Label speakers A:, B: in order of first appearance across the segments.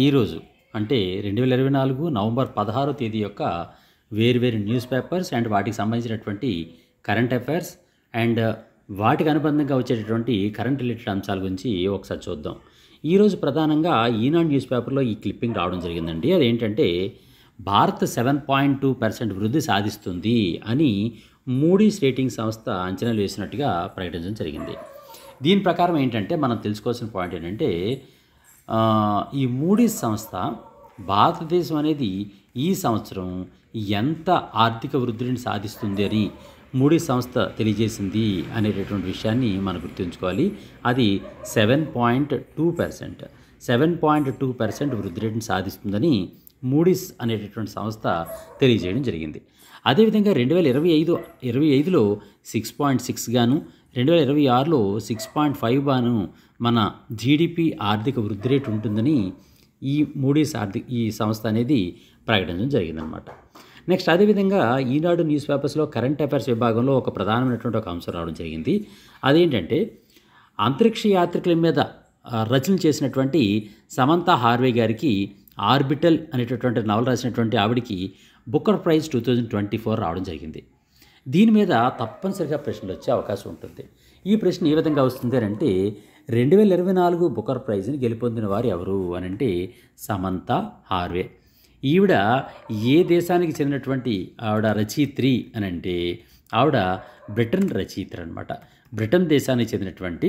A: ఈరోజు అంటే 2024 నవంబర్ 16 తేదీ యొక్క వేర్వేరు న్యూస్ పేపర్స్ అండ్ వాటికి సంబంధించినటువంటి కరెంట్ అఫైర్స్ అండ్ వాటికి అనుబంధంగా వచ్చేటటువంటి కరెంట్ రిలేటెడ్ అంశాల గురించి ఒకసారి చూద్దాం. ఈరోజు ప్రధానంగా ఈనాడు న్యూస్ పేపర్లో ఈ క్లిప్పింగ్ రావడం జరిగిందండి. అదేంటంటే భారత్ 7.2% వృద్ధి సాధిస్తుంది అని మూడీస్ రేటింగ్ సంస్థ అంచనాలు వేసినట్టుగా ప్రకటించడం జరిగింది. దీని ప్రకారం ఏంటంటే మనం తెలుసుకోవాల్సిన పాయింట్ ఏంటంటే ఈ మూడీస్ సంస్థ భారతదేశం అనేది ఈ సంవత్సరం ఎంత ఆర్థిక వృద్ధిని సాధిస్తుంది అని మూడీస్ సంస్థ తెలియజేసింది అనేటటువంటి విషయాన్ని మనం గుర్తుంచుకోవాలి. అది 7.2% వృద్ధి రేటును సాధిస్తుందని మూడీస్ అనేటటువంటి సంస్థ తెలియజేయడం జరిగింది. అదేవిధంగా 2025లో 6.6 గాను 2026లో 6.5 గాను మన జీడిపి ఆర్థిక వృద్ధి రేటు ఉంటుందని ఈ మూడీస్ ఈ సంస్థ అనేది ప్రకటించడం జరిగిందనమాట. నెక్స్ట్ అదేవిధంగా ఈనాడు న్యూస్ పేపర్స్లో కరెంట్ అఫైర్స్ విభాగంలో ఒక ప్రధానమైనటువంటి ఒక అంశం రావడం జరిగింది. అదేంటంటే అంతరిక్ష యాత్రికుల మీద రచన చేసినటువంటి సమంతా హార్వే గారికి ఆర్బిటల్ అనేటటువంటి నవల రాసినటువంటి ఆవిడికి బుకర్ ప్రైజ్ 2024 రావడం జరిగింది. దీని మీద తప్పనిసరిగా ప్రశ్నలు వచ్చే అవకాశం ఉంటుంది. ఈ ప్రశ్న ఏ విధంగా వస్తుంది అని అంటే 2024 బుకర్ ప్రైజ్ని గెలుపొందిన వారు ఎవరు అని అంటే సమంతా హార్వే. ఈవిడ ఏ దేశానికి చెందినటువంటి ఆవిడ రచయిత్రి అని అంటే ఆవిడ బ్రిటన్ రచయిత్రి అనమాట. బ్రిటన్ దేశానికి చెందినటువంటి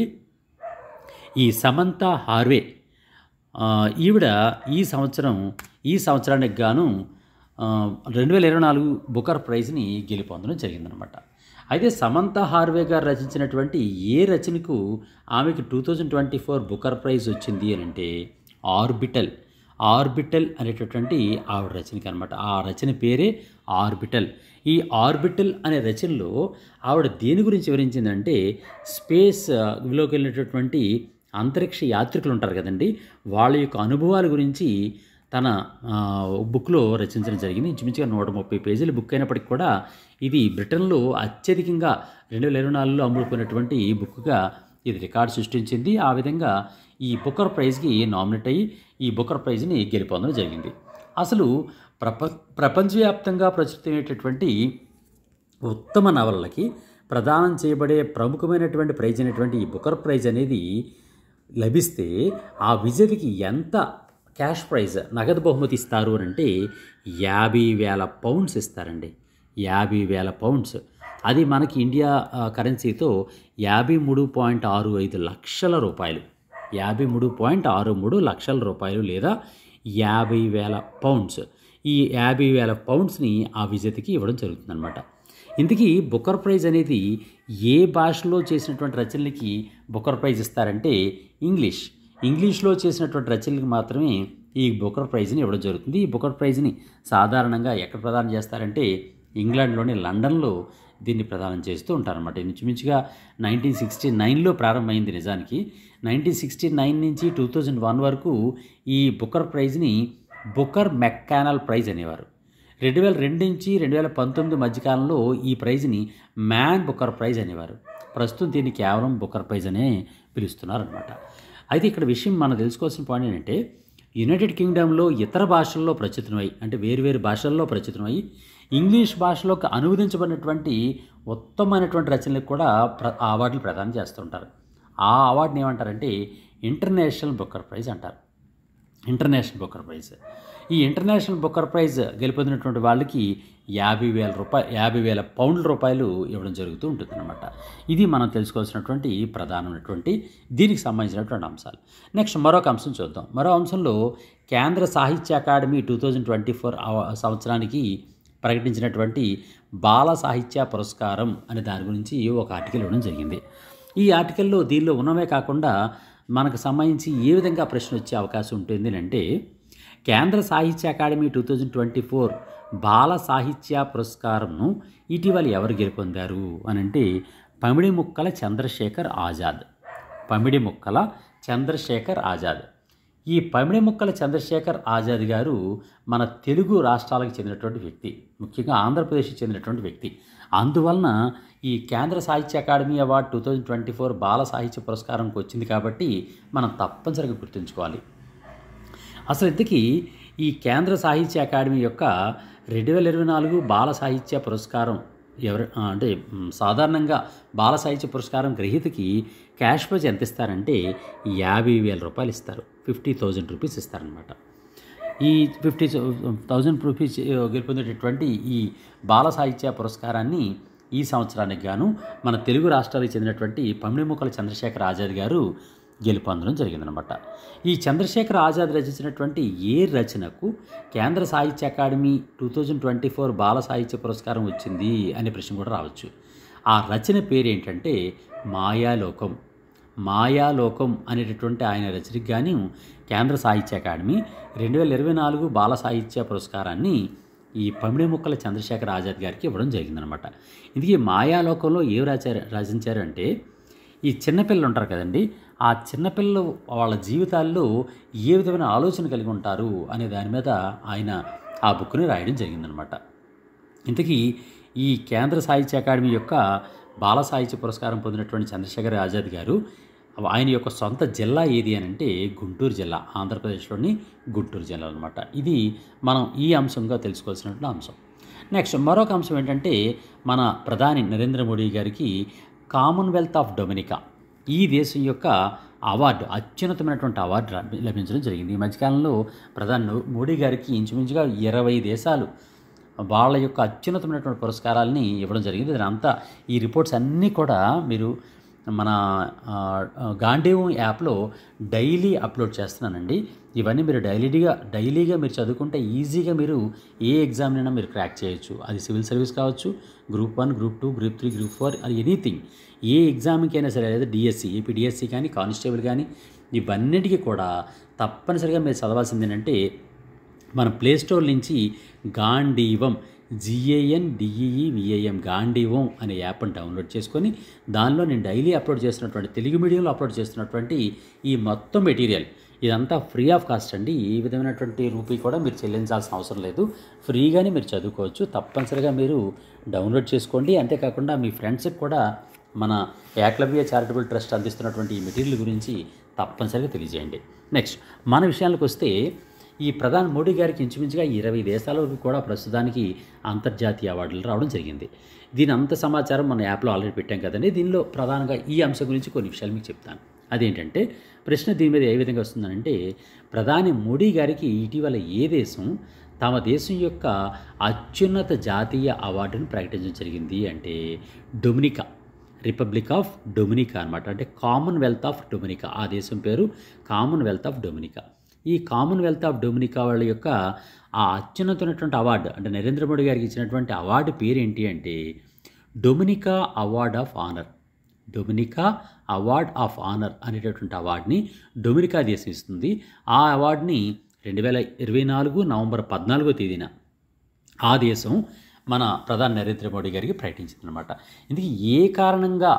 A: ఈ సమంతా హార్వే ఈవిడ ఈ సంవత్సరానికి గాను 2024 బుకర్ ప్రైజ్ని గెలుపొందడం జరిగిందనమాట. అయితే సమంతా హార్వే గారు రచించినటువంటి ఏ రచనకు ఆమెకు 2024 బుకర్ ప్రైజ్ వచ్చింది అని అంటే ఆర్బిటల్ అనేటటువంటి ఆవిడ రచనకి అనమాట. ఆ రచన పేరే ఆర్బిటల్. ఈ ఆర్బిటల్ అనే రచనలో ఆవిడ దేని గురించి వివరించిందంటే స్పేస్లోకి వెళ్ళినటువంటి అంతరిక్ష యాత్రికులు ఉంటారు కదండి, వాళ్ళ యొక్క అనుభవాల గురించి తన బుక్లో రచించడం జరిగింది. ఇంచుమించుగా 130 పేజీల బుక్ అయినప్పటికీ కూడా ఇది బ్రిటన్లో అత్యధికంగా 2024లో అమ్ముడుకున్నటువంటి బుక్గా ఇది రికార్డు సృష్టించింది. ఆ విధంగా ఈ బుకర్ ప్రైజ్కి నామినేట్ అయ్యి ఈ బుకర్ ప్రైజ్ని గెలుపొందడం జరిగింది. అసలు ప్రపంచవ్యాప్తంగా ప్రచురితమైనటువంటి ఉత్తమ నవలలకి ప్రదానం చేయబడే ప్రముఖమైనటువంటి ప్రైజ్ అయినటువంటి ఈ బుకర్ ప్రైజ్ అనేది లభిస్తే ఆ విజేతకి ఎంత క్యాష్ ప్రైజ్ నగదు బహుమతి ఇస్తారు అని అంటే 50,000 పౌండ్స్ ఇస్తారండి. 50,000 పౌండ్స్. అది మనకి ఇండియా కరెన్సీతో 53.65 లక్షల రూపాయలు. 53.63 లక్షల రూపాయలు లేదా 50,000 పౌండ్స్. ఈ 50,000 పౌండ్స్ని ఆ విజేతకి ఇవ్వడం జరుగుతుందన్నమాట. ఇంతకీ బుకర్ ప్రైజ్ అనేది ఏ భాషలో చేసినటువంటి రచనలకి బుకర్ ప్రైజ్ ఇస్తారంటే ఇంగ్లీష్లో చేసినటువంటి రచనలకు మాత్రమే ఈ బుకర్ ప్రైజ్ని ఇవ్వడం జరుగుతుంది. ఈ బుకర్ ప్రైజ్ని సాధారణంగా ఎక్కడ ప్రదానం చేస్తారంటే ఇంగ్లాండ్లోని లండన్లో దీన్ని ప్రదానం చేస్తూ ఉంటారన్నమాట. ఇంచుమించుగా 1969లో ప్రారంభమైంది. నిజానికి 1969 నుంచి 2001 వరకు ఈ బుకర్ ప్రైజ్ని బుకర్ మెక్కానల్ ప్రైజ్ అనేవారు. 2002 నుంచి 2019 మధ్యకాలంలో ఈ ప్రైజ్ని మ్యాన్ బుకర్ ప్రైజ్ అనేవారు. ప్రస్తుతం దీన్ని కేవలం బుకర్ ప్రైజ్ అనే పిలుస్తున్నారనమాట. అయితే ఇక్కడ విషయం మనం తెలుసుకోవాల్సిన పాయింట్ ఏంటంటే యునైటెడ్ కింగ్డమ్లో ఇతర భాషల్లో ప్రచురితమై అంటే వేరువేరు భాషల్లో ప్రచురితమై ఇంగ్లీష్ భాషలోకి అనువదించబడినటువంటి ఉత్తమమైనటువంటి రచనలకు కూడా ఆ అవార్డులు ప్రదానం చేస్తుంటారు. ఆ అవార్డుని ఏమంటారంటే ఇంటర్నేషనల్ బుకర్ ప్రైజ్ అంటారు. International Booker prize. ఈ ఇంటర్నేషనల్ బుకర్ ప్రైజ్ గెలుపొందినటువంటి వాళ్ళకి 50,000 పౌండ్ల రూపాయలు ఇవ్వడం జరుగుతూ ఉంటుందన్నమాట. ఇది మనం తెలుసుకోవాల్సినటువంటి ప్రధానమైనటువంటి దీనికి సంబంధించినటువంటి అంశాలు. నెక్స్ట్ మరొక అంశం చూద్దాం. మరో అంశంలో కేంద్ర సాహిత్య అకాడమీ 2024 సంవత్సరానికి ప్రకటించినటువంటి బాల సాహిత్య పురస్కారం అనే దాని గురించి ఒక ఆర్టికల్ ఇవ్వడం జరిగింది. ఈ ఆర్టికల్లో దీనిలో ఉన్నవే కాకుండా మనకు సంబంధించి ఏ విధంగా ప్రశ్న వచ్చే అవకాశం ఉంటుంది అంటే కేంద్ర సాహిత్య అకాడమీ 2024 బాల సాహిత్య పురస్కారంను ఇటీవల ఎవరు గెలుపొందారు అని అంటే పమిడిముక్కల చంద్రశేఖర్ ఆజాద్. ఈ పమిడిముక్కల చంద్రశేఖర్ ఆజాద్ గారు మన తెలుగు రాష్ట్రాలకు చెందినటువంటి వ్యక్తి, ముఖ్యంగా ఆంధ్రప్రదేశ్కి చెందినటువంటి వ్యక్తి. అందువలన ఈ కేంద్ర సాహిత్య అకాడమీ అవార్డు 2024 బాల సాహిత్య పురస్కారంకి వచ్చింది కాబట్టి మనం తప్పనిసరిగా గుర్తుంచుకోవాలి. అసలు ఇంతకీ ఈ కేంద్ర సాహిత్య అకాడమీ యొక్క 2024 బాల సాహిత్య పురస్కారం అంటే సాధారణంగా బాల సాహిత్య పురస్కారం గ్రహీతకి క్యాష్ ప్రైజ్ ఎంత ఇస్తారంటే 50,000 రూపాయలు ఇస్తారు. 50,000 రూపీస్ ఇస్తారనమాట. ఈ 50,000 రూపీస్ గెలుపొందేటటువంటి ఈ బాల సాహిత్య పురస్కారాన్ని ఈ సంవత్సరానికి గాను మన తెలుగు రాష్ట్రాలకు చెందినటువంటి పమిడిముక్కల చంద్రశేఖర్ ఆజాద్ గారు గెలుపొందడం జరిగిందనమాట. ఈ చంద్రశేఖర్ ఆజాద్ రచించినటువంటి ఏ రచనకు కేంద్ర సాహిత్య అకాడమీ 2024 బాల సాహిత్య పురస్కారం వచ్చింది అనే ప్రశ్న కూడా రావచ్చు. ఆ రచన పేరు ఏంటంటే మాయాలోకం. మాయాలోకం అనేటటువంటి ఆయన రచనకి గాను కేంద్ర సాహిత్య అకాడమీ 2024 బాల సాహిత్య పురస్కారాన్ని ఈ పమిడిముక్కల చంద్రశేఖర్ ఆజాద్ గారికి ఇవ్వడం జరిగిందనమాట. ఇందుకే మాయాలోకంలో ఏం రచించారు అంటే ఈ చిన్నపిల్లలు ఉంటారు కదండి, ఆ చిన్నపిల్లలు వాళ్ళ జీవితాల్లో ఏ విధమైన ఆలోచన కలిగి ఉంటారు అనే దాని మీద ఆయన ఆ బుక్ని రాయడం జరిగిందనమాట. ఇంతకీ ఈ కేంద్ర సాహిత్య అకాడమీ యొక్క బాల సాహిత్య పురస్కారం పొందినటువంటి చంద్రశేఖర్ ఆజాద్ గారు ఆయన యొక్క సొంత జిల్లా ఏది అని అంటే గుంటూరు జిల్లా, ఆంధ్రప్రదేశ్లోని గుంటూరు జిల్లా అనమాట. ఇది మనం ఈ అంశంగా తెలుసుకోవాల్సినటువంటి అంశం. నెక్స్ట్ మరొక అంశం ఏంటంటే మన ప్రధాని నరేంద్ర మోడీ గారికి కామన్వెల్త్ ఆఫ్ డొమినికా ఈ దేశం యొక్క అవార్డు, అత్యున్నతమైనటువంటి అవార్డు లభించడం జరిగింది. ఈ మధ్యకాలంలో ప్రధాని మోడీ గారికి ఇంచుమించుగా 20 దేశాలు వాళ్ళ యొక్క అత్యున్నతమైనటువంటి పురస్కారాలని ఇవ్వడం జరిగింది. అంతా ఈ రిపోర్ట్స్ అన్నీ కూడా మీరు మన గాంధీవం యాప్లో డైలీ అప్లోడ్ చేస్తున్నానండి. ఇవన్నీ మీరు డైలీగా మీరు చదువుకుంటే ఈజీగా మీరు ఏ ఎగ్జామ్నైనా మీరు క్రాక్ చేయొచ్చు. అది సివిల్ సర్వీస్ కావచ్చు, గ్రూప్ 1, గ్రూప్ 2, గ్రూప్ 3, గ్రూప్ 4 అది ఎనీథింగ్, ఏ ఎగ్జామ్కైనా సరే, లేదా డిఎస్సి, ఏపీ డిఎస్సి కానీ, కానిస్టేబుల్ కానీ, ఇవన్నిటికీ కూడా తప్పనిసరిగా మీరు చదవాల్సింది ఏంటంటే మన ప్లేస్టోర్ నుంచి గాంధీవం GANDEEVAM గాంధీవం అనే యాప్ని డౌన్లోడ్ చేసుకొని దానిలో నేను డైలీ అప్లోడ్ చేస్తున్నటువంటి తెలుగు మీడియంలో అప్లోడ్ చేస్తున్నటువంటి ఈ మొత్తం మెటీరియల్ ఇదంతా ఫ్రీ ఆఫ్ కాస్ట్ అండి. ఏ విధమైనటువంటి రూపీ కూడా మీరు చెల్లించాల్సిన అవసరం లేదు. ఫ్రీగానే మీరు చదువుకోవచ్చు. తప్పనిసరిగా మీరు డౌన్లోడ్ చేసుకోండి. అంతేకాకుండా మీ ఫ్రెండ్స్కి కూడా మన ఏకలవ్య చారిటబుల్ ట్రస్ట్ అందిస్తున్నటువంటి ఈ మెటీరియల్ గురించి తప్పనిసరిగా తెలియజేయండి. నెక్స్ట్ మన విషయానికి వస్తే ఈ ప్రధాని మోడీ గారికి ఇంచుమించుగా 20 దేశాల వరకు కూడా ప్రస్తుతానికి అంతర్జాతీయ అవార్డులు రావడం జరిగింది. దీని అంత సమాచారం మన యాప్లో ఆల్రెడీ పెట్టాం కదండి. దీనిలో ప్రధానంగా ఈ అంశం గురించి కొన్ని విషయాలు మీకు చెప్తాను. అదేంటంటే ప్రశ్న దీని మీద ఏ విధంగా వస్తుందంటే ప్రధాని మోడీ గారికి ఇటీవల ఏ దేశం తమ దేశం యొక్క అత్యున్నత జాతీయ అవార్డును ప్రకటించడం జరిగింది అంటే డొమినికా, రిపబ్లిక్ ఆఫ్ డొమినికా అనమాట. అంటే కామన్వెల్త్ ఆఫ్ డొమినికా, ఆ దేశం పేరు కామన్వెల్త్ ఆఫ్ డొమినికా. ఈ కామన్వెల్త్ ఆఫ్ డొమినికా వాళ్ళ యొక్క ఆ అత్యున్నతమైనటువంటి అవార్డు అంటే నరేంద్ర మోడీ గారికి ఇచ్చినటువంటి అవార్డు పేరు ఏంటి అంటే Dominica award of honour. Dominica award of honour అనేటటువంటి అవార్డుని డొమినికా దేశం ఇస్తుంది. ఆ అవార్డుని 2024 నవంబర్ 14వ తేదీన ఆ దేశం మన ప్రధాని నరేంద్ర మోడీ గారికి ప్రకటించిందనమాట. ఇందుకు ఏ కారణంగా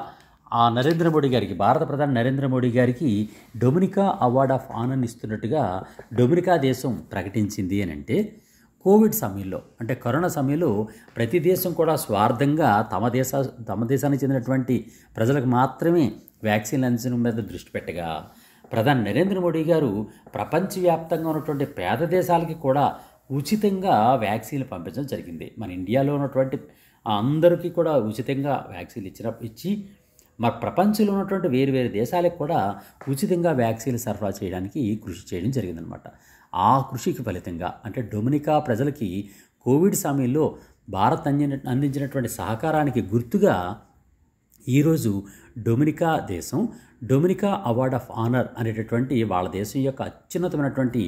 A: ఆ నరేంద్ర మోడీ గారికి, భారత ప్రధాని నరేంద్ర మోడీ గారికి డొమినికా అవార్డ్ ఆఫ్ ఆనర్ని ఇస్తున్నట్టుగా డొమినికా దేశం ప్రకటించింది అని అంటే కోవిడ్ సమయంలో అంటే కరోనా సమయంలో ప్రతి దేశం కూడా స్వార్థంగా తమ దేశానికి చెందినటువంటి ప్రజలకు మాత్రమే వ్యాక్సిన్లు అందించడం మీద దృష్టి పెట్టగా ప్రధాని నరేంద్ర మోడీ గారు ప్రపంచవ్యాప్తంగా ఉన్నటువంటి పేద దేశాలకి కూడా ఉచితంగా వ్యాక్సిన్లు పంపించడం జరిగింది. మన ఇండియాలో ఉన్నటువంటి అందరికీ కూడా ఉచితంగా వ్యాక్సిన్లు ఇచ్చి మరి ప్రపంచంలో ఉన్నటువంటి వేరు దేశాలకు కూడా ఉచితంగా వ్యాక్సిన్లు సరఫరా చేయడానికి కృషి చేయడం జరిగిందనమాట. ఆ కృషికి ఫలితంగా అంటే డొమినికా ప్రజలకి కోవిడ్ సమయంలో భారత్ అందించినటువంటి సహకారానికి గుర్తుగా ఈరోజు డొమినికా దేశం డొమినికా అవార్డ్ ఆఫ్ ఆనర్ అనేటటువంటి వాళ్ళ దేశం యొక్క అత్యున్నతమైనటువంటి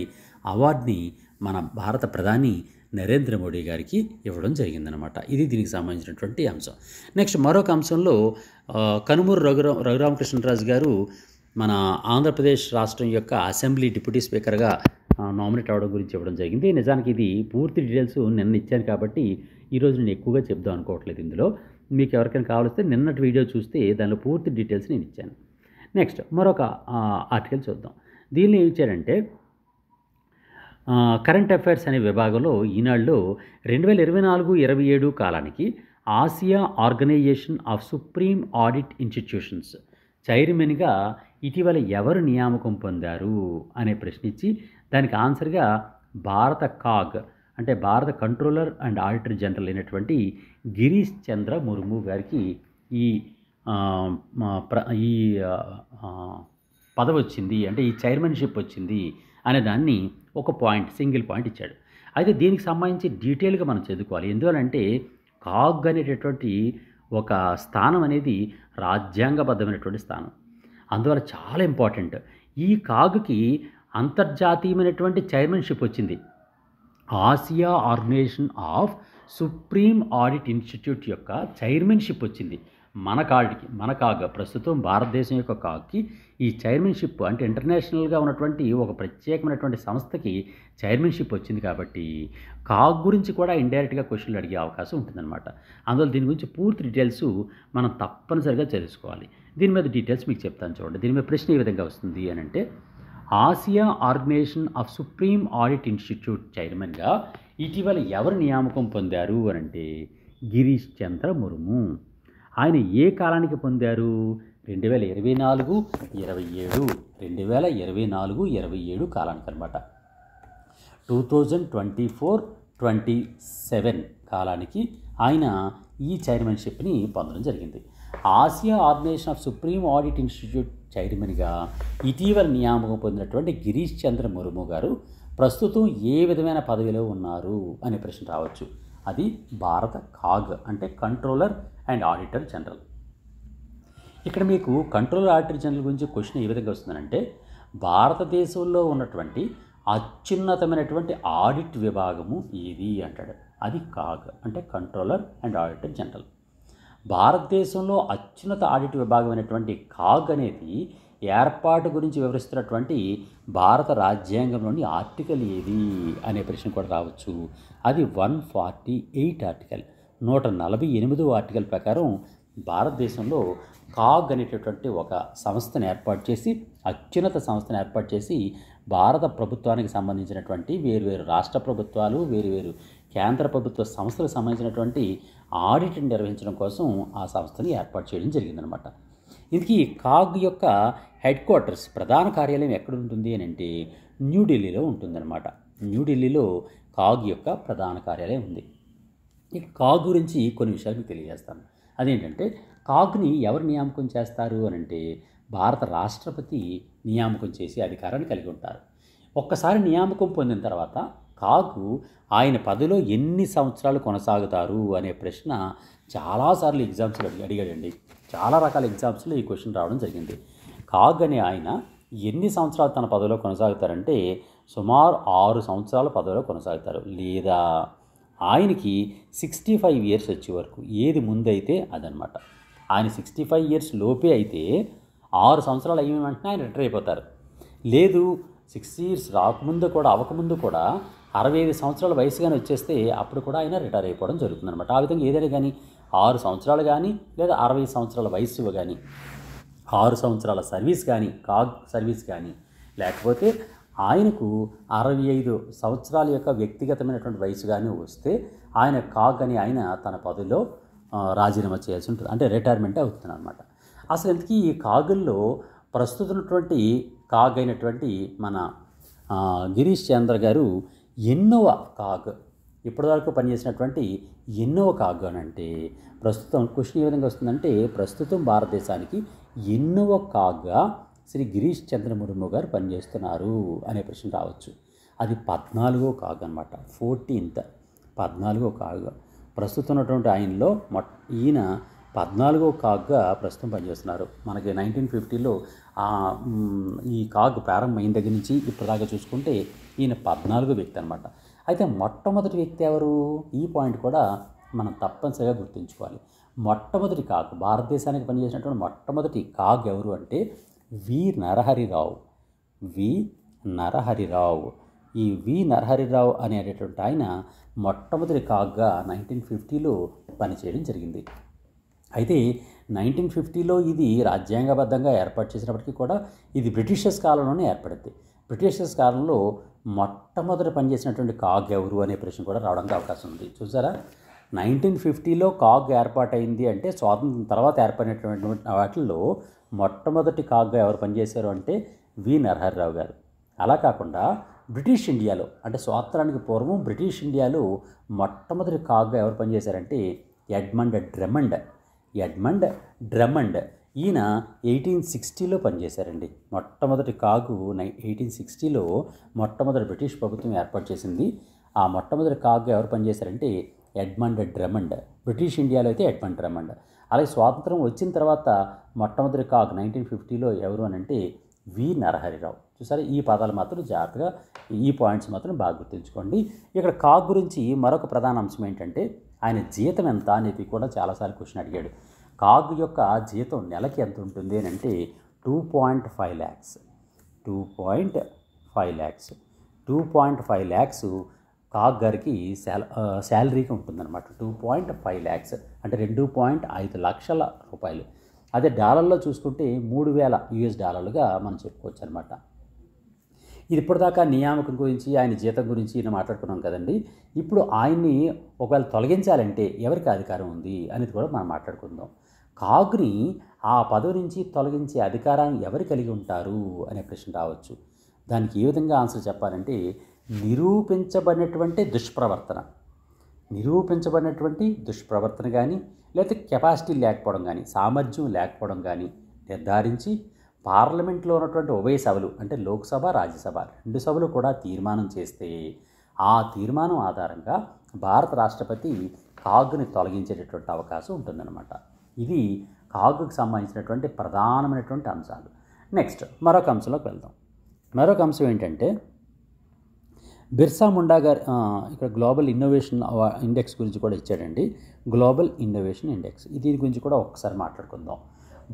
A: అవార్డుని మన భారత ప్రధాని నరేంద్ర మోడీ గారికి ఇవ్వడం జరిగిందనమాట. ఇది దీనికి సంబంధించినటువంటి అంశం. నెక్స్ట్ మరొక అంశంలో కనుమూరు రఘురామకృష్ణరాజు గారు మన ఆంధ్రప్రదేశ్ రాష్ట్రం యొక్క అసెంబ్లీ డిప్యూటీ స్పీకర్గా నామినేట్ అవ్వడం గురించి ఇవ్వడం జరిగింది. నిజానికి ఇది పూర్తి డీటెయిల్స్ నిన్న ఇచ్చాను కాబట్టి ఈరోజు నేను ఎక్కువగా చెప్దాం అనుకోవట్లేదు. ఇందులో మీకు ఎవరికైనా కావాల్స్తే నిన్నటి వీడియో చూస్తే దానిలో పూర్తి డీటెయిల్స్ నేను ఇచ్చాను. నెక్స్ట్ మరొక ఆర్టికల్ చూద్దాం. దీనిలో ఏమి ఇచ్చారంటే కరెంట్ అఫైర్స్ అనే విభాగంలో ఈనాడులో 2024-27 కాలానికి Asia organisation of supreme audit institutions చైర్మన్గా ఇటీవల ఎవరు నియామకం పొందారు అనే ప్రశ్న ఇచ్చి దానికి ఆన్సర్గా భారత కాగ్ అంటే భారత కంట్రోలర్ అండ్ ఆడిటర్ జనరల్ అయినటువంటి గిరీష్ చంద్ర ముర్ము గారికి ఈ ఈ పదవి వచ్చింది, అంటే ఈ చైర్మన్షిప్ వచ్చింది అనే దాన్ని ఒక పాయింట్, సింగిల్ పాయింట్ ఇచ్చాడు. అయితే దీనికి సంబంధించి డీటెయిల్గా మనం చదువుకోవాలి. ఎందువలంటే కాగ్ అనేటటువంటి ఒక స్థానం అనేది రాజ్యాంగబద్ధమైనటువంటి స్థానం, అందువల్ల చాలా ఇంపార్టెంట్. ఈ కాగ్కి అంతర్జాతీయమైనటువంటి చైర్మన్షిప్ వచ్చింది. Asia organisation of supreme audit institute యొక్క చైర్మన్షిప్ వచ్చింది మన కాగ్. ప్రస్తుతం భారతదేశం యొక్క కాగ్కి ఈ చైర్మన్షిప్ అంటే ఇంటర్నేషనల్గా ఉన్నటువంటి ఒక ప్రత్యేకమైనటువంటి సంస్థకి చైర్మన్షిప్ వచ్చింది. కాబట్టి కాగ్ గురించి కూడా ఇండైరెక్ట్గా క్వశ్చన్లు అడిగే అవకాశం ఉంటుందన్నమాట. అందువల్ల దీని గురించి పూర్తి డీటెయిల్స్ మనం తప్పనిసరిగా తెలుసుకోవాలి. దీని మీద డీటెయిల్స్ మీకు చెప్తాను చూడండి. దీని మీద ప్రశ్న ఏ విధంగా వస్తుంది అని అంటే, Asia organisation of supreme audit institute చైర్మన్గా ఇటీవల ఎవరు నియామకం పొందారు అని అంటే గిరీష్ చంద్ర ముర్ము. ఆయన ఏ కాలానికి పొందారు? 2024-27 2024-27 కాలానికి అనమాట. 2024-27 కాలానికి ఆయన ఈ చైర్మన్షిప్ని పొందడం జరిగింది. Asia organisation of supreme audit institute చైర్మన్గా ఇటీవల నియామకం పొందినటువంటి గిరీష్ చంద్ర ముర్ము గారు ప్రస్తుతం ఏ విధమైన పదవిలో ఉన్నారు అనే ప్రశ్న రావచ్చు. అది భారత కాగ్ అంటే కంట్రోలర్ అండ్ ఆడిటర్ జనరల్. ఇక్కడ మీకు కంట్రోలర్ ఆడిటర్ జనరల్ గురించి క్వశ్చన్ ఏ విధంగా వస్తుందంటే, భారతదేశంలో ఉన్నటువంటి అత్యున్నతమైనటువంటి ఆడిట్ విభాగము ఏది అంటాడు. అది కాగ్ అంటే కంట్రోలర్ అండ్ ఆడిటర్ జనరల్. భారతదేశంలో అత్యున్నత ఆడిట్ విభాగమైనటువంటి కాగ్ అనేది ఏర్పాటు గురించి వివరిస్తున్నటువంటి భారత రాజ్యాంగంలోని ఆర్టికల్ ఏది అనే ప్రశ్న కూడా రావచ్చు. అది 148 ఆర్టికల్, 148వ ఆర్టికల్ ప్రకారం భారతదేశంలో కాగ్ అనేటటువంటి ఒక సంస్థను ఏర్పాటు చేసి, అత్యున్నత సంస్థను ఏర్పాటు చేసి భారత ప్రభుత్వానికి సంబంధించినటువంటి వేరువేరు రాష్ట్ర ప్రభుత్వాలు, వేరువేరు కేంద్ర ప్రభుత్వ సంస్థలకు సంబంధించినటువంటి ఆడిట్ని నిర్వహించడం కోసం ఆ సంస్థని ఏర్పాటు చేయడం జరిగిందనమాట. ఇందుకీ కాగ్ యొక్క హెడ్ క్వార్టర్స్ ప్రధాన కార్యాలయం ఎక్కడ ఉంటుంది అని అంటే న్యూఢిల్లీలో ఉంటుందన్నమాట. న్యూఢిల్లీలో కాగ్ యొక్క ప్రధాన కార్యాలయం ఉంది. ఈ కాగ్ గురించి కొన్ని విషయాలు మీకు తెలియజేస్తాను. అదేంటంటే, కాగ్ని ఎవరు నియామకం చేస్తారు అని అంటే భారత రాష్ట్రపతి నియామకం చేసి అధికారాన్ని కలిగి ఉంటారు. ఒక్కసారి నియామకం పొందిన తర్వాత కాగు ఆయన పదవిలో ఎన్ని సంవత్సరాలు కొనసాగుతారు అనే ప్రశ్న చాలాసార్లు ఎగ్జామ్స్లో అడిగాడండి. చాలా రకాల ఎగ్జామ్స్లో ఈ క్వశ్చన్ రావడం జరిగింది. కాగ్ అనే ఆయన ఎన్ని సంవత్సరాలు తన పదవిలో కొనసాగుతారంటే సుమారు 6 సంవత్సరాల పదవిలో కొనసాగుతారు. లేదా ఆయనకి 65 ఇయర్స్ వచ్చే వరకు, ఏది ముందైతే అదనమాట. ఆయన 65 ఇయర్స్ లోపే అయితే 6 సంవత్సరాలు అయిన వెంటనే ఆయన రిటైర్ అయిపోతారు. లేదు 6 ఇయర్స్ రాకముందు కూడా అవ్వకముందు కూడా 65 సంవత్సరాల వయసుగానే వచ్చేస్తే అప్పుడు కూడా ఆయన రిటైర్ అయిపోవడం జరుగుతుందన్నమాట. ఆ విధంగా ఏదైనా కానీ 6 సంవత్సరాలు కానీ లేదా 60 సంవత్సరాల వయసు కానీ, 6 సంవత్సరాల సర్వీస్ కానీ, కాగ్ సర్వీస్ కానీ, లేకపోతే ఆయనకు 65 సంవత్సరాల యొక్క వ్యక్తిగతమైనటువంటి వయసు కానీ వస్తే ఆయన కాగ్ అని ఆయన తన పదవిలో రాజీనామా చేయాల్సి ఉంటుంది, అంటే రిటైర్మెంట్ అవుతుంది అనమాట. అసలు ఎందుకు ఈ కాగుల్లో ప్రస్తుతమైనటువంటి కాగ్ అయినటువంటి మన గిరీష్ చంద్ర గారు ఎన్నవ కాగ్, ఇప్పటివరకు పనిచేసినటువంటి ఎన్నవ కాగ్ అని అంటే ప్రస్తుతం క్వశ్చన్ ఏ విధంగా వస్తుందంటే, ప్రస్తుతం భారతదేశానికి ఎన్నవ కాగ్గా శ్రీ గిరీష్ చంద్ర ముర్ము గారు పనిచేస్తున్నారు అనే ప్రశ్న రావచ్చు. అది 14వ కాగ్ అనమాట. 14వ కాగ్ ప్రస్తుతం ఉన్నటువంటి ఆయనలో ఈయన 14వ కాగ్గా ప్రస్తుతం పనిచేస్తున్నారు. మనకి 1950లో ఈ కాగ్ ప్రారంభమైన దగ్గర నుంచి ఇప్పటిదాకా చూసుకుంటే ఈయన 14వ వ్యక్తి అనమాట. అయితే మొట్టమొదటి వ్యక్తి ఎవరు? ఈ పాయింట్ కూడా మనం తప్పనిసరిగా గుర్తుంచుకోవాలి. మొట్టమొదటి కాగ్, భారతదేశానికి పనిచేసినటువంటి మొట్టమొదటి కాగ్ ఎవరు అంటే వి నరహరిరావు. ఈ వి నరహరిరావు అనేటటువంటి ఆయన మొట్టమొదటి కాగ్గా 1950లో పనిచేయడం జరిగింది. అయితే 1950లో ఇది రాజ్యాంగబద్ధంగా ఏర్పాటు చేసినప్పటికీ కూడా ఇది బ్రిటిషర్స్ కాలంలోనే ఏర్పడింది. బ్రిటిషర్స్ కాలంలో మొట్టమొదటి పనిచేసినటువంటి కాగ్ ఎవరు అనే ప్రశ్న కూడా రావడానికి అవకాశం ఉంది. చూసారా, 1950లో కాగ్ ఏర్పాటైంది అంటే స్వాతంత్రం తర్వాత ఏర్పడినటువంటి వాటిల్లో మొట్టమొదటి కాగ్గా ఎవరు పనిచేశారు అంటే వి నరహరిరావు గారు. అలా కాకుండా బ్రిటిష్ ఇండియాలో అంటే స్వాతంత్రానికి పూర్వం బ్రిటిష్ ఇండియాలో మొట్టమొదటి కాగ్గా ఎవరు పనిచేశారంటే ఎడ్మండ్ డ్రమండ్. ఈయన 1860లో పనిచేశారండి. మొట్టమొదటి కాగు 1860లో మొట్టమొదటి బ్రిటిష్ ప్రభుత్వం ఏర్పాటు చేసింది. ఆ మొట్టమొదటి కాగ్గా ఎవరు పనిచేశారంటే ఎడ్మండ్ డ్రమండ్. బ్రిటిష్ ఇండియాలో అయితే ఎడ్మండ్ డ్రమండ్. అలాగే స్వాతంత్రం వచ్చిన తర్వాత మొట్టమొదటి కాగ్ 1950లో ఎవరు అని అంటే వి నరహరిరావు. చూసారా, ఈ పదాలు మాత్రం జాగ్రత్తగా, ఈ పాయింట్స్ మాత్రం బాగా గుర్తుంచుకోండి. ఇక్కడ కాగ్ గురించి మరొక ప్రధాన అంశం ఏంటంటే ఆయన జీతం ఎంత అనేది కూడా చాలాసార్లు క్వశ్చన్ అడిగాడు. కాగ్ యొక్క జీతం నెలకి ఎంత ఉంటుంది అని అంటే 2.5 lakhs. 2.5 lakhs కాగ్ గారికి శాలరీగా ఉంటుందన్నమాట. 2.5 lakhs అంటే 2.5 లక్షల రూపాయలు. అదే డాలర్లో చూసుకుంటే $3,000 మనం చెప్పుకోవచ్చు అనమాట. ఇది ఇప్పటిదాకా నియామకం గురించి, ఆయన జీతం గురించి ఈయన మాట్లాడుకున్నాం కదండి. ఇప్పుడు ఆయన్ని ఒకవేళ తొలగించాలంటే ఎవరికి అధికారం ఉంది అనేది కూడా మనం మాట్లాడుకుందాం. కాగ్ని ఆ పదవి నుంచి తొలగించే అధికారాన్ని ఎవరు కలిగి ఉంటారు అనే ప్రశ్న రావచ్చు. దానికి ఏ విధంగా ఆన్సర్ చెప్పాలంటే నిరూపించబడినటువంటి దుష్ప్రవర్తన కానీ, లేకపోతే కెపాసిటీ లేకపోవడం కానీ, సామర్థ్యం లేకపోవడం కానీ నిర్ధారించి పార్లమెంట్లో ఉన్నటువంటి ఉభయ సభలు అంటే లోక్సభ, రాజ్యసభ 2 సభలు కూడా తీర్మానం చేస్తే ఆ తీర్మానం ఆధారంగా భారత రాష్ట్రపతి కాగ్ని తొలగించేటటువంటి అవకాశం ఉంటుందన్నమాట. ఇది కాగ్కి సంబంధించినటువంటి ప్రధానమైనటువంటి అంశాలు. నెక్స్ట్ మరొక అంశంలోకి వెళ్దాం. మరొక అంశం ఏంటంటే బిర్సా ముండా గారు ఇక్కడ గ్లోబల్ ఇన్నోవేషన్ ఇండెక్స్ గురించి కూడా ఇచ్చాడండి. గ్లోబల్ ఇన్నోవేషన్ ఇండెక్స్, దీని గురించి కూడా ఒక్కసారి మాట్లాడుకుందాం.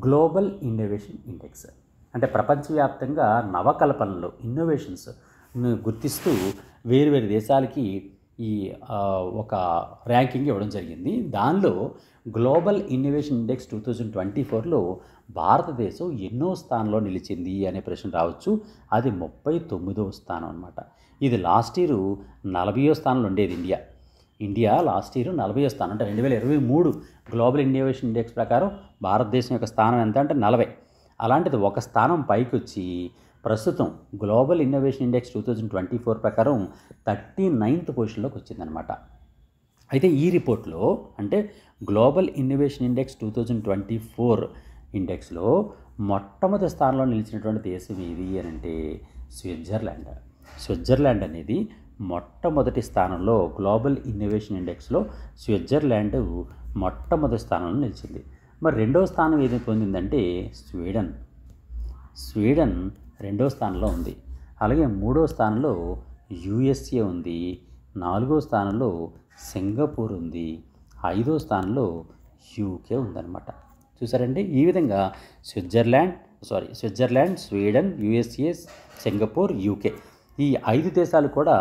A: గ్లోబల్ ఇన్నోవేషన్ ఇండెక్స్ అంటే ప్రపంచవ్యాప్తంగా నవకల్పనలు, ఇన్నోవేషన్స్ గుర్తిస్తూ వేరు దేశాలకి ఈ ఒక ర్యాంకింగ్ ఇవ్వడం జరిగింది. దానిలో గ్లోబల్ ఇన్నోవేషన్ ఇండెక్స్ 2024లో భారతదేశం ఎన్నో స్థానంలో నిలిచింది అనే ప్రశ్న రావచ్చు. అది 39వ స్థానం అనమాట. ఇది లాస్ట్ ఇయర్ 40వ స్థానంలో ఉండేది. ఇండియా లాస్ట్ ఇయర్ 40వ స్థానం. అంటే 2023 గ్లోబల్ ఇన్నోవేషన్ ఇండెక్స్ ప్రకారం భారతదేశం యొక్క స్థానం ఎంత అంటే 40. అలాంటిది ఒక స్థానం పైకి వచ్చి ప్రస్తుతం గ్లోబల్ ఇన్నోవేషన్ ఇండెక్స్ 2024 ప్రకారం 39th పొజిషన్లోకి వచ్చిందనమాట. అయితే ఈ రిపోర్ట్లో అంటే గ్లోబల్ ఇన్నోవేషన్ ఇండెక్స్ 2024 ఇండెక్స్లో మొట్టమొదటి స్థానంలో నిలిచినటువంటి దేశం ఏది అని అంటే స్విట్జర్లాండ్ అనేది మొట్టమొదటి స్థానంలో గ్లోబల్ ఇన్నోవేషన్ ఇండెక్స్లో స్విట్జర్లాండ్ మొట్టమొదటి స్థానంలో నిలిచింది. మరి రెండవ స్థానం ఏది పొందిందంటే స్వీడన్ రెండవ స్థానంలో ఉంది. అలాగే మూడవ స్థానంలో యుఎస్ఏ ఉంది. 4వ స్థానంలో సింగపూర్ ఉంది. 5వ స్థానంలో యూకే ఉందన్నమాట. చూసారండి, ఈ విధంగా Switzerland, Sweden, USA, Singapore, UK ఈ 5 దేశాలు కూడా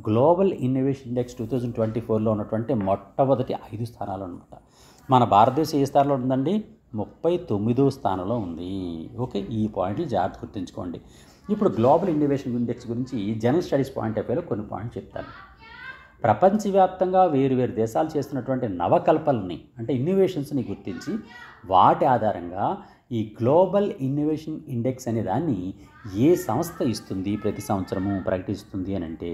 A: గ్లోబల్ ఇన్నోవేషన్ ఇండెక్స్ 2024లో ఉన్నటువంటి మొట్టమొదటి 5 స్థానాలు అనమాట. మన భారతదేశం ఏ స్థానంలో ఉందండి? 39వ స్థానంలో ఉంది. ఓకే, ఈ పాయింట్లు జాగ్రత్త గుర్తుంచుకోండి. ఇప్పుడు గ్లోబల్ ఇన్నోవేషన్ ఇండెక్స్ గురించి జనరల్ స్టడీస్ పాయింట్ ఆఫ్ వ్యూలో కొన్ని పాయింట్స్ చెప్తాను. ప్రపంచవ్యాప్తంగా వేరు దేశాలు చేస్తున్నటువంటి నవకల్పనల్ని అంటే ఇన్నోవేషన్స్ని గుర్తించి వాటి ఆధారంగా ఈ గ్లోబల్ ఇన్నోవేషన్ ఇండెక్స్ అనే దాన్ని ఏ సంస్థ ఇస్తుంది, ప్రతి సంవత్సరము ప్రకటిస్తుంది అని అంటే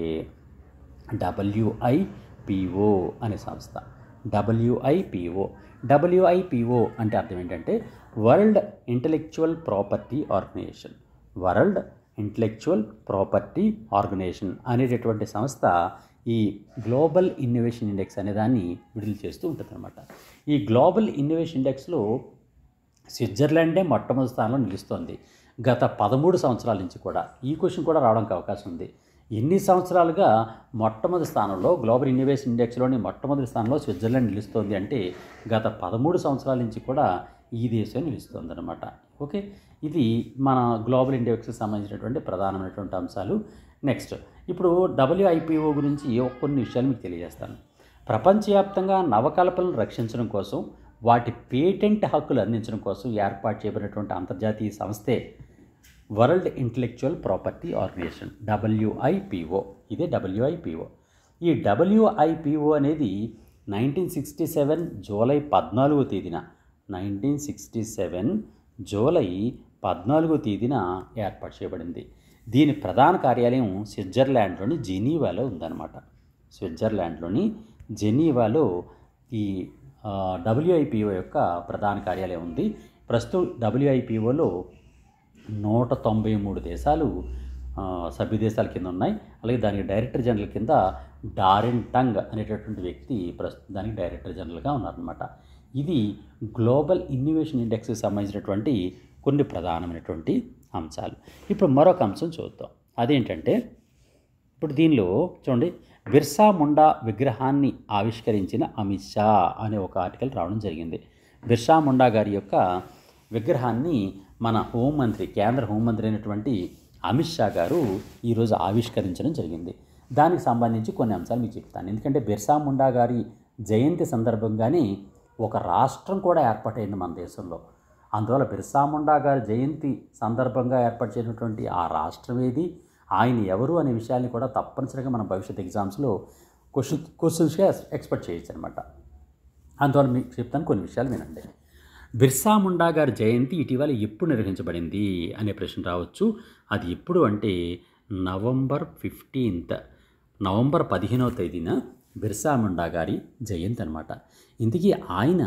A: WIPO అనే సంస్థ. WIPO అంటే అర్థం ఏంటంటే వరల్డ్ ఇంటలెక్చువల్ ప్రాపర్టీ ఆర్గనైజేషన్ అనేటటువంటి సంస్థ ఈ గ్లోబల్ ఇన్నోవేషన్ ఇండెక్స్ అనే దాన్ని విడుదల చేస్తూ ఉంటుందన్నమాట. ఈ గ్లోబల్ ఇన్నోవేషన్ ఇండెక్స్లో స్విట్జర్లాండే మొట్టమొదటి స్థానంలో నిలుస్తోంది గత 13 సంవత్సరాల నుంచి కూడా. ఈ క్వశ్చన్ కూడా రావడానికి అవకాశం ఉంది. ఎన్ని సంవత్సరాలుగా మొట్టమొదటి స్థానంలో గ్లోబల్ ఇన్నోవేషన్ ఇండెక్స్లోని మొట్టమొదటి స్థానంలో స్విట్జర్లాండ్ నిలుస్తోంది అంటే గత 13 సంవత్సరాల నుంచి కూడా ఈ దేశం నిలుస్తుంది అనమాట. ఓకే, ఇది మన గ్లోబల్ ఇండెక్స్కి సంబంధించినటువంటి ప్రధానమైనటువంటి అంశాలు. నెక్స్ట్ ఇప్పుడు WIPO గురించి కొన్ని విషయాలు మీకు తెలియజేస్తాను. ప్రపంచవ్యాప్తంగా నవకల్పనలను రక్షించడం కోసం, వాటి పేటెంట్ హక్కులు అందించడం కోసం ఏర్పాటు చేయబడినటువంటి అంతర్జాతీయ సంస్థే world intellectual property organisation WIPO. ఇదే WIPO. ఈ WIPO అనేది 1967 జూలై 14వ తేదీన 1967 జూలై 14వ తేదీన ఏర్పాటు చేయబడింది. దీని ప్రధాన కార్యాలయం స్విట్జర్లాండ్లోని జెనీవాలో ఉందన్నమాట. స్విట్జర్లాండ్లోని జెనీవాలో ఈ WIPO యొక్క ప్రధాన కార్యాలయం ఉంది. ప్రస్తుతం WIPOలో 193 దేశాలు సభ్య దేశాల కింద ఉన్నాయి. అలాగే దానికి డైరెక్టర్ జనరల్ కింద డారెన్ టంగ్ అనేటటువంటి వ్యక్తి ప్రస్తుతం దానికి డైరెక్టర్ జనరల్గా ఉన్నారనమాట. ఇది గ్లోబల్ ఇన్నోవేషన్ ఇండెక్స్కి సంబంధించినటువంటి కొన్ని ప్రధానమైనటువంటి అంశాలు. ఇప్పుడు మరొక అంశం చూద్దాం. అదేంటంటే ఇప్పుడు దీనిలో చూడండి, బిర్సా ముండా విగ్రహాన్ని ఆవిష్కరించిన అమిత్ షా అనే ఒక ఆర్టికల్ రావడం జరిగింది. బిర్సా ముండా గారి యొక్క విగ్రహాన్ని మన హోంమంత్రి, కేంద్ర హోంమంత్రి అయినటువంటి అమిత్ షా గారు ఈరోజు ఆవిష్కరించడం జరిగింది. దానికి సంబంధించి కొన్ని అంశాలు మీకు చెప్తాను. ఎందుకంటే బిర్సా ముండా గారి జయంతి సందర్భంగానే ఒక రాష్ట్రం కూడా ఏర్పాటైంది మన దేశంలో. అందువల్ల బిర్సా ముండా గారి జయంతి సందర్భంగా ఏర్పాటు చేసినటువంటి ఆ రాష్ట్రం ఏది, ఆయన ఎవరు అనే విషయాన్ని కూడా తప్పనిసరిగా మన భవిష్యత్ ఎగ్జామ్స్లో క్వశ్చన్స్గా ఎక్స్పెక్ట్ చేయొచ్చు అనమాట. అందువల్ల మీకు చెప్తాను, కొన్ని విషయాలు వినండి. బిర్సా ముండా గారి జయంతి ఇటీవల ఎప్పుడు నిర్వహించబడింది అనే ప్రశ్న రావచ్చు. అది ఎప్పుడు అంటే నవంబర్ 15, నవంబర్ 15వ తేదీన బిర్సా ముండా గారి జయంతి అనమాట. ఇంతకీ ఆయన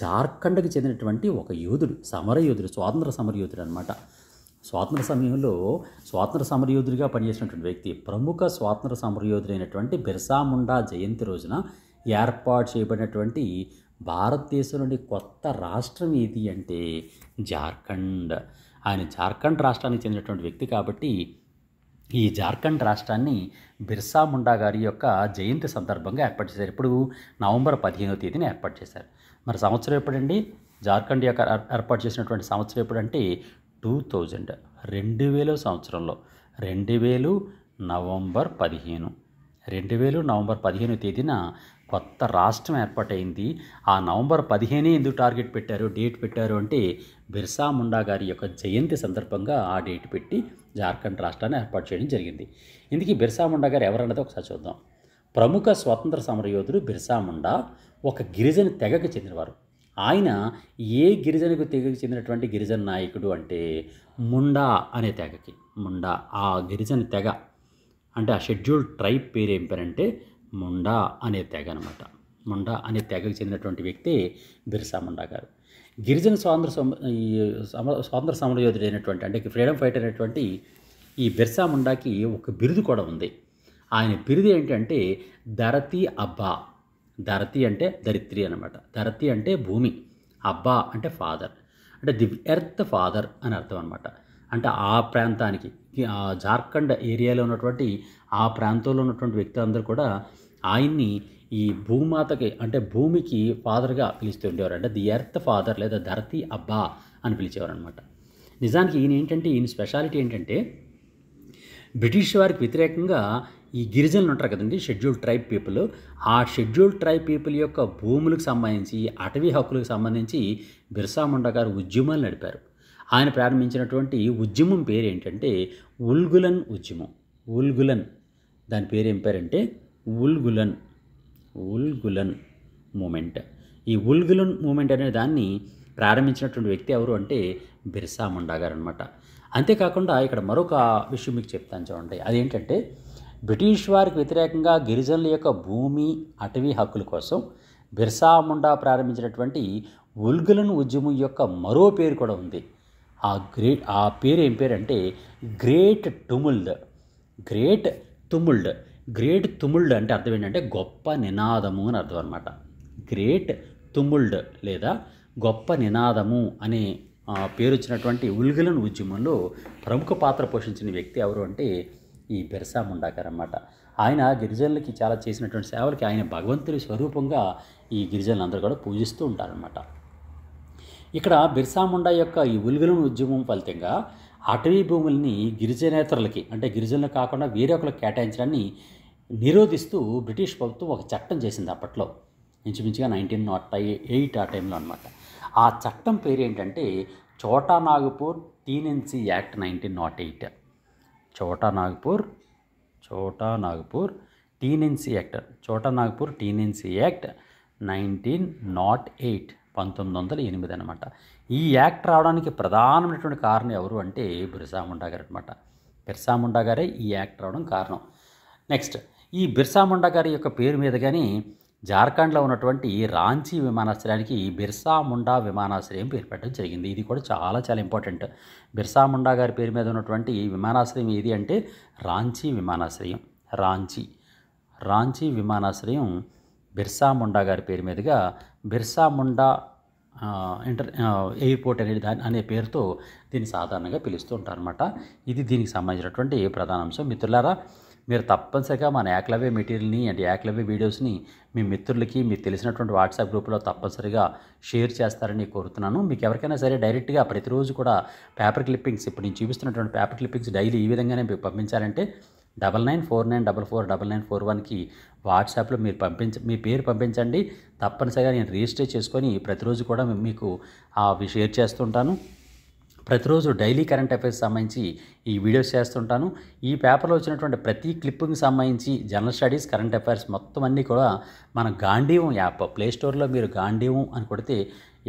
A: జార్ఖండ్కి చెందినటువంటి ఒక యోధుడు, సమరయోధుడు, స్వాతంత్ర సమరయోధుడు అనమాట. స్వాతంత్ర సమరయోధుడిగా పనిచేసినటువంటి వ్యక్తి, ప్రముఖ స్వాతంత్ర సమరయోధుడైనటువంటి బిర్సా ముండా జయంతి రోజున ఏర్పాటు చేయబడినటువంటి భారతదేశంలోని కొత్త రాష్ట్రం ఏది అంటే జార్ఖండ్. ఆయన జార్ఖండ్ రాష్ట్రానికి చెందినటువంటి వ్యక్తి కాబట్టి ఈ జార్ఖండ్ రాష్ట్రాన్ని బిర్సా ముండా గారి యొక్క జయంతి సందర్భంగా ఏర్పాటు చేశారు. ఇప్పుడు నవంబర్ 15వ తేదీన ఏర్పాటు చేశారు. మరి సంవత్సరం ఎప్పుడండి? జార్ఖండ్ యొక్క ఏర్పాటు చేసినటువంటి సంవత్సరం ఎప్పుడంటే 2000 సంవత్సరంలో 2000 నవంబర్ 15వ తేదీన కొత్త రాష్ట్రం ఏర్పాటైంది. ఆ నవంబర్ 15 ఎందుకు టార్గెట్ పెట్టారు, డేట్ పెట్టారు అంటే బిర్సా ముండా గారి యొక్క జయంతి సందర్భంగా ఆ డేట్ పెట్టి జార్ఖండ్ రాష్ట్రాన్ని ఏర్పాటు చేయడం జరిగింది. ఇందుకీ బిర్సా ముండా గారు ఎవరన్నది ఒకసారి చూద్దాం. ప్రముఖ స్వాతంత్ర సమరయోధుడు బిర్సా ముండా ఒక గిరిజన తెగకు చెందినవారు. ఆయన ఏ గిరిజనకు తెగకు చెందినటువంటి గిరిజన నాయకుడు అంటే ముండా అనే తెగకి. ముండా ఆ గిరిజన తెగ అంటే ఆ షెడ్యూల్డ్ ట్రైబ్ పేరు ఏం పేరంటే ముండా అనే తెగ అనమాట. ముండా అనే తెగకు చెందినటువంటి వ్యక్తి బిర్సా ముండా గారు. గిరిజన స్వాతంత్ర సమరయోధుడు అయినటువంటి అంటే ఫ్రీడమ్ ఫైటర్ అయినటువంటి ఈ బిర్సా ముండాకి ఒక బిరుదు కూడా ఉంది. ఆయన బిరుదు ఏంటంటే ధరతీ అబ్బా. ధరతీ అంటే ధరిత్రి అనమాట. ధరతీ అంటే భూమి, అబ్బా అంటే ఫాదర్, అంటే ది ఎర్త్ ఫాదర్ అని అర్థం అనమాట. అంటే ఆ ప్రాంతానికి, ఆ జార్ఖండ్ ఏరియాలో ఉన్నటువంటి ఆ ప్రాంతంలో ఉన్నటువంటి వ్యక్తులందరూ కూడా ఆయన్ని ఈ భూమాతకి అంటే భూమికి ఫాదర్గా పిలుస్తూ ఉండేవారు. అంటే ది ఎర్త్ ఫాదర్ లేదా ధరతీ అబ్బా అని పిలిచేవారు అనమాట. నిజానికి ఈయన స్పెషాలిటీ ఏంటంటే బ్రిటిష్ వారికి వ్యతిరేకంగా ఈ గిరిజనులు ఉంటారు కదండి, షెడ్యూల్డ్ ట్రైబ్ పీపుల్. ఆ షెడ్యూల్డ్ ట్రైబ్ పీపుల్ యొక్క భూములకు సంబంధించి, అటవీ హక్కులకు సంబంధించి బిర్సా ముండా గారు ఉద్యమాలు నడిపారు. ఆయన ప్రారంభించినటువంటి ఉద్యమం పేరు ఏంటంటే ఉల్గులన్ ఉద్యమం. ఉల్గులన్, దాని పేరు ఏం పేరంటే ఉల్గులన్ మూమెంట్. ఈ ఉల్గులన్ మూమెంట్ అనే దాన్ని ప్రారంభించినటువంటి వ్యక్తి ఎవరు అంటే బిర్సా ముండా గారు అనమాట. అంతేకాకుండా ఇక్కడ మరొక విషయం మీకు చెప్తాను చూడండి. అదేంటంటే బ్రిటిష్ వారికి వ్యతిరేకంగా గిరిజనుల యొక్క భూమి, అటవీ హక్కుల కోసం బిర్సా ముండా ప్రారంభించినటువంటి ఉల్గులన్ ఉద్యమం యొక్క మరో పేరు కూడా ఉంది. ఆ పేరు ఏం పేరు అంటే గ్రేట్ తుముల్డ్. గ్రేట్ తుముల్డ్ అంటే అర్థం ఏంటంటే గొప్ప నినాదము అని అర్థం అనమాట. గ్రేట్ తుముల్డ్ లేదా గొప్ప నినాదము అనే పేరు వచ్చినటువంటి ఉల్గులన్ ఉద్యమంలో ప్రముఖ పాత్ర పోషించిన వ్యక్తి ఎవరు అంటే ఈ బిర్సా ముండా గారు అన్నమాట. ఆయన గిరిజనులకి చాలా చేసినటువంటి సేవలకి ఆయన భగవంతుడి స్వరూపంగా ఈ గిరిజనులందరూ కూడా పూజిస్తూ ఉంటారనమాట. ఇక్కడ బిర్సా ముండా యొక్క ఈ ఉల్గులన్ ఉద్యమం ఫలితంగా అటవీ భూముల్ని గిరిజనేతరులకి అంటే గిరిజనులు కాకుండా వేరే ఒకరికి కేటాయించడాన్ని నిరోధిస్తూ బ్రిటిష్ ప్రభుత్వం ఒక చట్టం చేసింది అప్పట్లో, ఇంచుమించుగా 1908 ఆ టైంలో అనమాట. ఆ చట్టం పేరు ఏంటంటే చోటా నాగపూర్ టీనెన్సీ యాక్ట్ 1908. చోటా నాగపూర్ టీనెన్సీ యాక్ట్ 1908 1908 అనమాట. ఈ యాక్ట్ రావడానికి ప్రధానమైనటువంటి కారణం ఎవరు అంటే బిర్సా ముండా గారు అనమాట. బిర్సా ముండా గారే ఈ యాక్ట్ రావడం కారణం. నెక్స్ట్, ఈ బిర్సా ముండా గారి యొక్క పేరు మీదుగానే జార్ఖండ్లో ఉన్నటువంటి రాంచీ విమానాశ్రయానికి బిర్సా ముండా విమానాశ్రయం పేరు పెట్టడం జరిగింది. ఇది కూడా చాలా చాలా ఇంపార్టెంట్. బిర్సా ముండా గారి పేరు మీద ఉన్నటువంటి విమానాశ్రయం ఏది అంటే రాంచీ విమానాశ్రయం. రాంచీ విమానాశ్రయం బిర్సా ముండా గారి పేరు మీదుగా బిర్సా ముండా ఎయిర్పోర్ట్ అనే పేరుతో దీన్ని సాధారణంగా పిలుస్తూ ఉంటారన్నమాట. ఇది దీనికి సంబంధించినటువంటి ప్రధాన అంశం. మిత్రులారా, మీరు తప్పనిసరిగా మన ఏకలవ్య మెటీరియల్ని అండ్ ఏకలవ్య వీడియోస్ని మీ మిత్రులకి మీకు తెలిసినటువంటి వాట్సాప్ గ్రూప్లో తప్పనిసరిగా షేర్ చేస్తారని కోరుతున్నాను. మీకు ఎవరికైనా సరే డైరెక్ట్గా ప్రతిరోజు కూడా పేపర్ క్లిప్పింగ్స్, ఇప్పుడు నేను చూపిస్తున్నటువంటి పేపర్ క్లిప్పింగ్స్ డైలీ ఈ విధంగానే మీకు పంపించాలంటే 9949949941కి వాట్సాప్లో మీరు మీ పేరు పంపించండి. తప్పనిసరిగా నేను రిజిస్టర్ చేసుకొని ప్రతిరోజు కూడా మీకు అవి షేర్ చేస్తుంటాను. ప్రతిరోజు డైలీ కరెంట్ అఫైర్స్ సంబంధించి ఈ వీడియోస్ చేస్తుంటాను. ఈ పేపర్లో వచ్చినటువంటి ప్రతి క్లిప్పింగ్ సంబంధించి జనరల్ స్టడీస్, కరెంట్ అఫైర్స్ మొత్తం అన్నీ కూడా మన గాంధీవం యాప్ ప్లే స్టోర్లో మీరు గాంధీవం అని కొడితే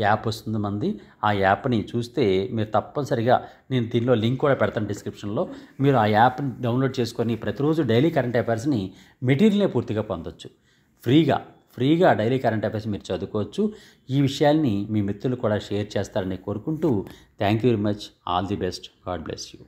A: యాప్ వస్తుంది మంది. ఆ యాప్ని చూస్తే మీరు తప్పనిసరిగా, నేను దీనిలో లింక్ కూడా పెడతాను డిస్క్రిప్షన్లో, మీరు ఆ యాప్ని డౌన్లోడ్ చేసుకొని ప్రతిరోజు డైలీ కరెంట్ అఫైర్స్ని మెటీరియల్నే పూర్తిగా పొందొచ్చు. ఫ్రీగా డైలీ కరెంట్ అఫైర్స్ మీరు చదువుకోవచ్చు. ఈ విషయాల్ని మీ మిత్రులు కూడా షేర్ చేస్తారని కోరుకుంటూ thank you very much. All the best. God bless you.